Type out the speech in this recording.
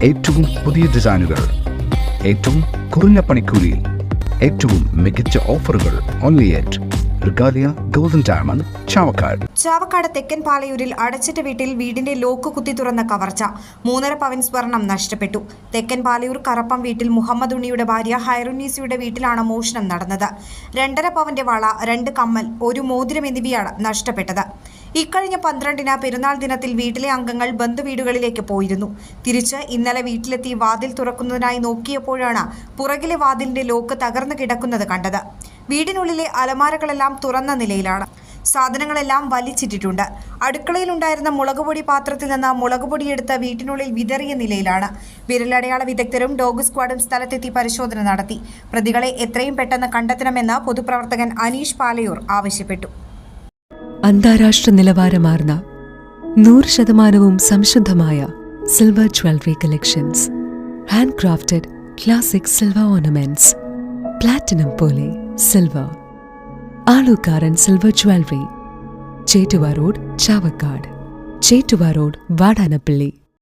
ഏറ്റവും പുതിയ ഡിസൈനുകൾ, ഏറ്റവും കുറഞ്ഞ പണിക്കൂലിയിൽ, ഏറ്റവും മികച്ച ഓഫറുകൾ. Only at Regalia golden diamond, Chavakkad. Chavakkad തെക്കൻ പാലയൂരിൽ അടച്ചിട്ട വീടിന്റെ ലോക്ക് കുത്തി തുറന്ന കവർച്ച. 3.5 പവൻ സ്വർണം നഷ്ടപ്പെട്ടു. തെക്കൻ പാലയൂർ കറപ്പം വീട്ടിൽ മുഹമ്മദ് ഉണ്ണിയുടെ ഭാര്യ ഹൈറുന്നീസയുടെ വീട്ടിലാണ് മോഷണം നടന്നത്. 2.5 പവന്റെ വള, 2 കമ്മൽ, 1 മോതിരം എന്നിവയാണ് നഷ്ടപ്പെട്ടത്. ഇക്കഴിഞ്ഞ 12-ന് പെരുന്നാൾ ദിനത്തിൽ വീട്ടിലെ അംഗങ്ങൾ ബന്ധുവീടുകളിലേക്ക് പോയിരുന്നു. തിരിച്ച് ഇന്നലെ വീട്ടിലെത്തി വാതിൽ തുറക്കുന്നതിനായി നോക്കിയപ്പോഴാണ് പുറകിലെ വാതിലിന്റെ ലോക്ക് തകർന്നു കിടക്കുന്നത് കണ്ടത്. വീടിനുള്ളിലെ അലമാരകളെല്ലാം തുറന്ന നിലയിലാണ്. സാധനങ്ങളെല്ലാം വലിച്ചിട്ടിട്ടുണ്ട്. അടുക്കളയിലുണ്ടായിരുന്ന മുളകുപൊടി പാത്രത്തിൽ നിന്ന് മുളകുപൊടിയെടുത്ത് വീട്ടിനുള്ളിൽ വിതറിയ നിലയിലാണ്. വിരലടയാള വിദഗ്ധരും ഡോഗ് സ്ക്വാഡും സ്ഥലത്തെത്തി പരിശോധന നടത്തി. പ്രതികളെ എത്രയും പെട്ടെന്ന് കണ്ടെത്തണമെന്ന് പൊതുപ്രവർത്തകൻ അനീഷ് പാലയൂർ ആവശ്യപ്പെട്ടു. അന്താരാഷ്ട്ര നിലവാരമാർന്ന 100% സംശുദ്ധമായ silver jewellery collections, handcrafted classic silver ornaments, platinum പോലെ silver, Alukkaran silver jewellery, Chettuva road, Chavakkad, Chettuva road, Vadanappally.